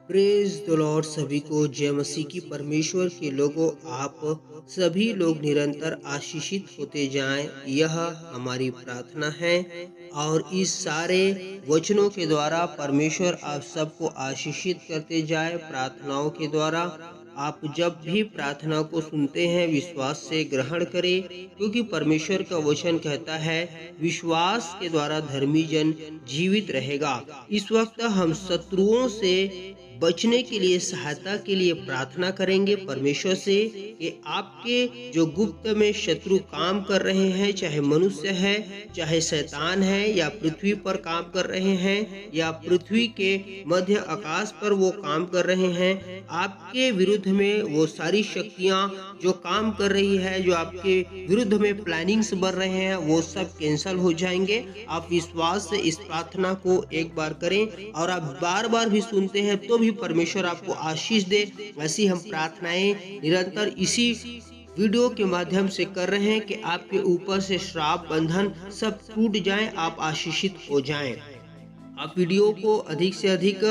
Praise the Lord. सभी को जय मसीह की। परमेश्वर के लोगों, आप सभी लोग निरंतर आशीषित होते जाएं, यह हमारी प्रार्थना है। और इस सारे वचनों के द्वारा परमेश्वर आप सबको आशीषित करते जाए। प्रार्थनाओं के द्वारा आप जब भी प्रार्थना को सुनते हैं, विश्वास से ग्रहण करें, क्योंकि परमेश्वर का वचन कहता है विश्वास के द्वारा धर्मी जन जीवित रहेगा। इस वक्त हम शत्रुओं से बचने के लिए, सहायता के लिए प्रार्थना करेंगे परमेश्वर से कि आपके जो गुप्त में शत्रु काम कर रहे हैं, चाहे मनुष्य है, चाहे शैतान है, या पृथ्वी पर काम कर रहे हैं, या पृथ्वी के मध्य आकाश पर वो काम कर रहे हैं, आपके विरुद्ध में वो सारी शक्तियां जो काम कर रही है, जो आपके विरुद्ध में प्लानिंग्स बन रहे हैं, वो सब कैंसल हो जाएंगे। आप विश्वास से इस प्रार्थना को एक बार करें, और आप बार बार भी सुनते हैं तो भी परमेश्वर आपको आशीष दे। ऐसी हम प्रार्थनाएं निरंतर इसी वीडियो के माध्यम से कर रहे हैं कि आपके ऊपर से श्राप बंधन सब टूट जाएं, आप आशीषित हो जाएं। आप वीडियो को अधिक से अधिक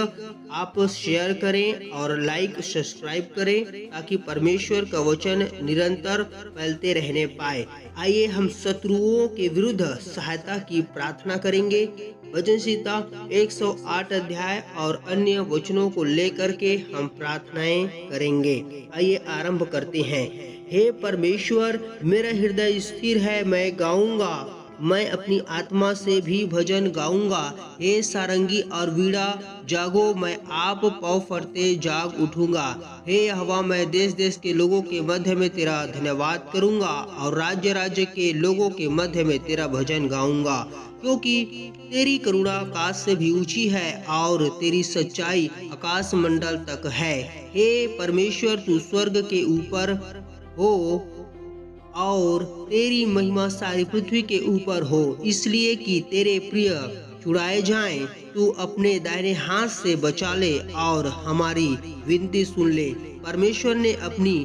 आप शेयर करें और लाइक सब्सक्राइब करें, ताकि परमेश्वर का वचन निरंतर फैलते रहने पाए। आइए हम शत्रुओं के विरुद्ध सहायता की प्रार्थना करेंगे। भजन संहिता 108 अध्याय और अन्य वचनों को लेकर के हम प्रार्थनाएं करेंगे। आइए आरंभ करते हैं। हे परमेश्वर, मेरा हृदय स्थिर है, मैं गाऊंगा, मैं अपनी आत्मा से भी भजन गाऊंगा। हे सारंगी और वीणा जागो, मैं आप पाँव फटते जाग उठूंगा। हे यहोवा, मैं देश देश के लोगों के मध्य में तेरा धन्यवाद करूंगा, और राज्य राज्य के लोगों के मध्य में तेरा भजन गाऊंगा, क्योंकि तेरी करुणा आकाश से भी ऊंची है और तेरी सच्चाई आकाश मंडल तक है। हे परमेश्वर, तू स्वर्ग के ऊपर हो और तेरी महिमा सारी पृथ्वी के ऊपर हो, इसलिए कि तेरे प्रिय छुड़ाए जाएं। तू अपने दाहिने हाथ से बचा ले और हमारी विनती सुन ले। परमेश्वर ने अपनी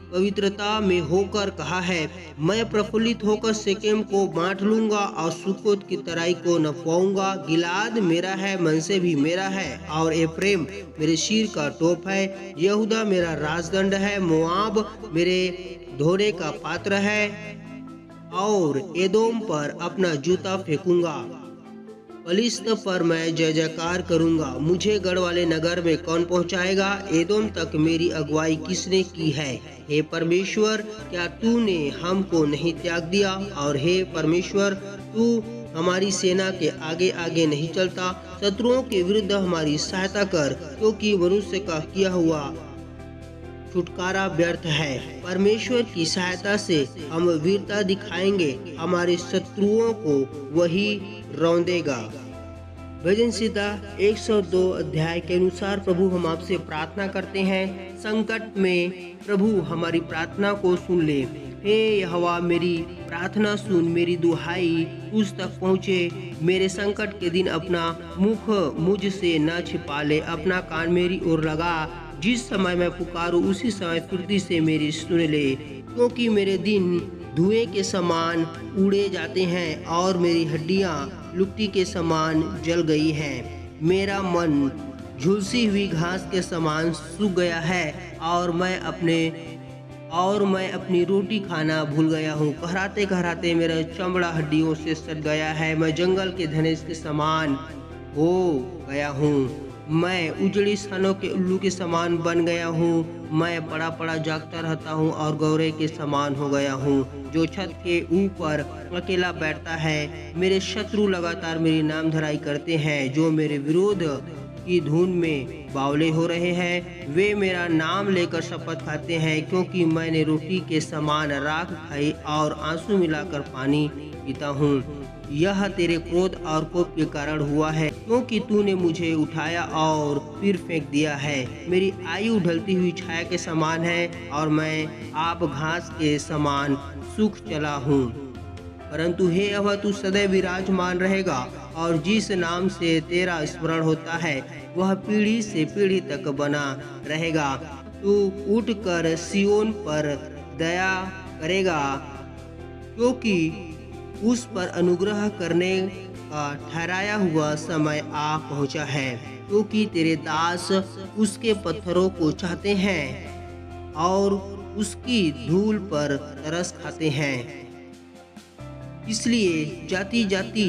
पवित्रता में होकर कहा है, मैं प्रफुल्लित होकर शेकेम को बांट लूंगा और सुकोत की तराई को नफवाऊंगा। गिलाद मेरा है, मनसे भी मेरा है, और एफ्रेम मेरे सिर का टोप है। यहूदा मेरा राजदंड है, मोआब मेरे धोने का पात्र है, और एदोम पर अपना जूता फेंकूंगा। फलिस्त पर मैं जय जयकार करूंगा। मुझे गढ़ वाले नगर में कौन पहुंचाएगा? एदोम तक मेरी अगुवाई किसने की है? हे परमेश्वर, क्या तूने हमको नहीं त्याग दिया? और हे परमेश्वर, तू हमारी सेना के आगे आगे नहीं चलता। शत्रुओं के विरुद्ध हमारी सहायता कर, क्योंकि मनुष्य का किया हुआ छुटकारा व्यर्थ है। परमेश्वर की सहायता से हम वीरता दिखाएंगे, हमारे शत्रुओं को वही रौंदेगा। भजन संहिता 102 अध्याय के अनुसार प्रभु, हम आपसे प्रार्थना करते हैं, संकट में प्रभु हमारी प्रार्थना को सुन ले। हे यहोवा, मेरी प्रार्थना सुन, मेरी दुहाई तुझ तक पहुँचे। मेरे संकट के दिन अपना मुख मुझसे न छिपा ले, अपना कान मेरी ओर लगा। जिस समय मैं पुकारूं, उसी समय फुर्ती से मेरी सुन ले, क्योंकि मेरे दिन धुएं के समान उड़े जाते हैं और मेरी हड्डियां लुकटी के समान जल गई हैं। मेरा मन झुलसी हुई घास के समान सूख गया है, और मैं अपनी रोटी खाना भूल गया हूँ। कहराते कहराते मेरा चमड़ा हड्डियों से सट गया है। मैं जंगल के धनेश के समान हो गया हूँ। मैं उजड़ी स्थानों के उल्लू के समान बन गया हूँ। मैं पड़ा पड़ा जागता रहता हूँ और गौरे के समान हो गया हूँ, जो छत के ऊपर अकेला बैठता है। मेरे शत्रु लगातार मेरी नाम धराई करते हैं, जो मेरे विरोध की धुन में बावले हो रहे हैं। वे मेरा नाम लेकर शपथ खाते हैं, क्योंकि मैंने रोटी के समान राख खाई और आंसू मिलाकर पानी पीता हूँ। यह तेरे क्रोध और कोप के कारण हुआ है, क्योंकि तूने मुझे उठाया और फिर फेंक दिया है। मेरी आयु ढलती हुई छाया के समान है, और मैं आप घास के समान सूख चला हूँ। परंतु हे यहोवा, तू सदैव विराजमान रहेगा, और जिस नाम से तेरा स्मरण होता है वह पीढ़ी से पीढ़ी तक बना रहेगा। तू उठकर सिय्योन पर दया करेगा, क्योंकि उस पर अनुग्रह करने का ठहराया हुआ समय आ पहुंचा है। क्योंकि तेरे दास उसके पत्थरों को चाहते हैं और उसकी धूल पर तरस खाते हैं। इसलिए जाति जाति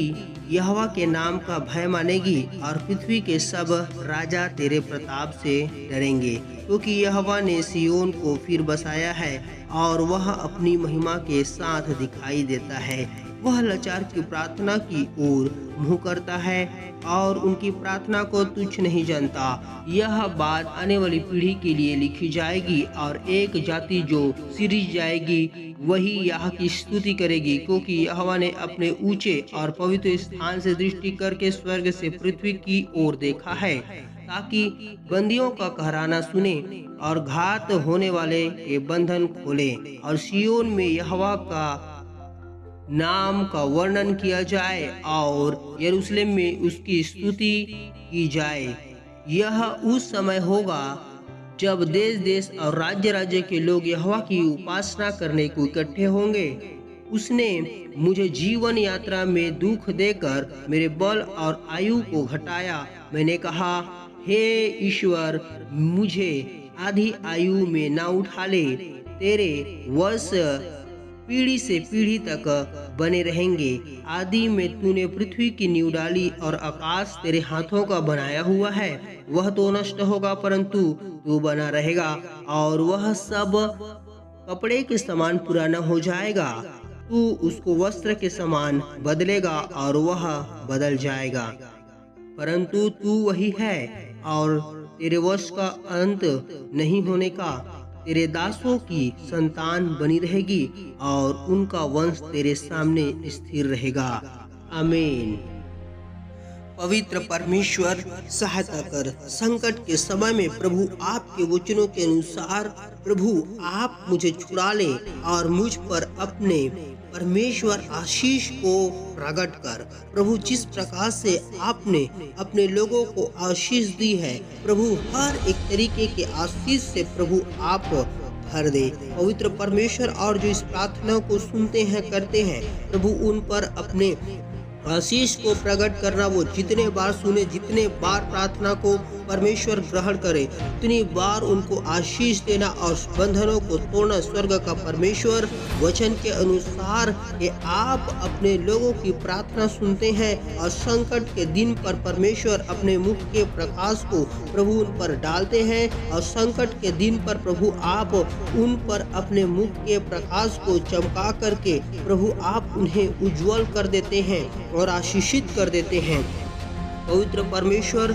यहोवा के नाम का भय मानेगी और पृथ्वी के सब राजा तेरे प्रताप से डरेंगे, क्योंकि यहोवा ने सिय्योन को फिर बसाया है और वह अपनी महिमा के साथ दिखाई देता है। वह लाचार की प्रार्थना की ओर मुँह करता है और उनकी प्रार्थना को तुच्छ नहीं जानता। यह बात आने वाली पीढ़ी के लिए लिखी जाएगी और एक जाति जो सिरजी जाएगी वही यहोवा की स्तुति करेगी, क्योंकि यहोवा ने अपने ऊंचे और पवित्र स्थान से दृष्टि करके स्वर्ग से पृथ्वी की ओर देखा है, ताकि बंदियों का कहराना सुने और घात होने वाले के बंधन खोले और सिय्योन में यहोवा का नाम का वर्णन किया जाए और यरूशलेम में उसकी स्तुति की जाए। यह उस समय होगा जब देश देश और राज्य राज्य के लोग यहोवा की उपासना करने को इकट्ठे होंगे। उसने मुझे जीवन यात्रा में दुख देकर मेरे बल और आयु को घटाया। मैंने कहा, हे ईश्वर, मुझे आधी आयु में ना उठा ले। तेरे वर्ष पीढ़ी से पीढ़ी तक बने रहेंगे। आदि में तूने पृथ्वी की नींव डाली और आकाश तेरे हाथों का बनाया हुआ है। वह तो नष्ट होगा परंतु तू बना रहेगा और वह सब कपड़े के समान पुराना हो जाएगा। तू उसको वस्त्र के समान बदलेगा और वह बदल जाएगा, परंतु तू वही है और तेरे वंश का अंत नहीं होने का। तेरे दासों की संतान बनी रहेगी और उनका वंश तेरे सामने स्थिर रहेगा। आमीन। पवित्र परमेश्वर, सहायता कर। संकट के समय में प्रभु आपके वचनों के अनुसार प्रभु आप मुझे छुड़ा ले और मुझ पर अपने परमेश्वर आशीष को प्रकट कर। प्रभु जिस प्रकार से आपने अपने लोगों को आशीष दी है, प्रभु हर एक तरीके के आशीष से प्रभु आप भर दे। पवित्र परमेश्वर, और जो इस प्रार्थना को सुनते हैं करते हैं, प्रभु उन पर अपने आशीष को प्रकट करना। वो जितने बार सुने, जितने बार प्रार्थना को परमेश्वर ग्रहण करे, उतनी बार उनको आशीष देना और बंधनों को तोड़ना। स्वर्ग का परमेश्वर वचन के अनुसार कि आप अपने लोगों की प्रार्थना सुनते हैं और संकट के दिन पर परमेश्वर अपने मुख के प्रकाश को प्रभु उन पर डालते हैं और संकट के दिन पर प्रभु आप उन पर अपने मुख के प्रकाश को चमका करके प्रभु आप उन्हें उज्जवल कर देते हैं और आशीषित कर देते हैं। पवित्र परमेश्वर,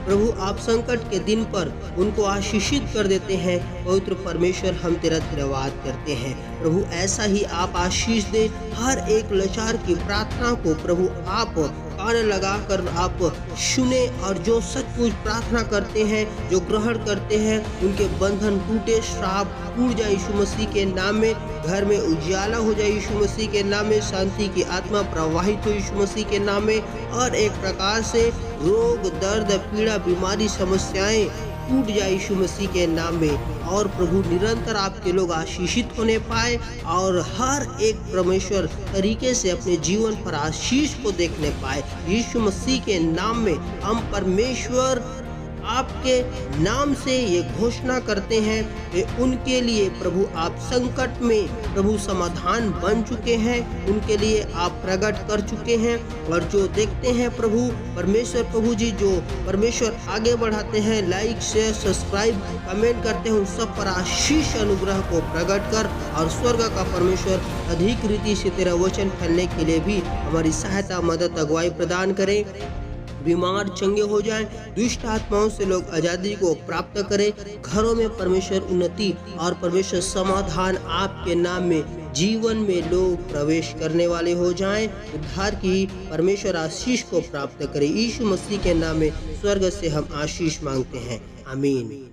प्रभु आप संकट के दिन पर उनको आशीषित कर देते हैं। पवित्र परमेश्वर, हम तेरा धन्यवाद करते हैं। प्रभु ऐसा ही आप आशीष दे हर एक लाचार की प्रार्थना को प्रभु आप कान लगाकर आप सुने और जो सचमुच प्रार्थना करते हैं, जो ग्रहण करते हैं, उनके बंधन टूटे, श्राप टूट जाए यीशु मसीह के नाम में। घर में उजाला हो जाए यीशु मसीह के नाम में। शांति की आत्मा प्रवाहित हो यीशु मसीह के नाम में। और एक प्रकार से रोग, दर्द, पीड़ा, बीमारी, समस्याएं टूट जाए यीशु मसीह के नाम में। और प्रभु निरंतर आपके लोग आशीषित होने पाए और हर एक परमेश्वर तरीके से अपने जीवन पर आशीष को देखने पाए। यीशु मसीह के नाम में हम परमेश्वर आपके नाम से ये घोषणा करते हैं कि उनके लिए प्रभु आप संकट में प्रभु समाधान बन चुके हैं, उनके लिए आप प्रकट कर चुके हैं। और जो देखते हैं प्रभु परमेश्वर, प्रभु जी जो परमेश्वर आगे बढ़ाते हैं, लाइक, शेयर, सब्सक्राइब, कमेंट करते हैं, उन सब पर आशीष अनुग्रह को प्रकट कर और स्वर्ग का परमेश्वर अधिक रीति से तेरा वचन फैलने के लिए भी हमारी सहायता, मदद, अगुवाई प्रदान करें। बीमार चंगे हो जाएं, दुष्ट आत्माओं से लोग आजादी को प्राप्त करें। घरों में परमेश्वर उन्नति और परमेश्वर समाधान आपके नाम में जीवन में लोग प्रवेश करने वाले हो जाएं। उद्धार की परमेश्वर आशीष को प्राप्त करें। यीशु मसीह के नाम में स्वर्ग से हम आशीष मांगते हैं। आमीन।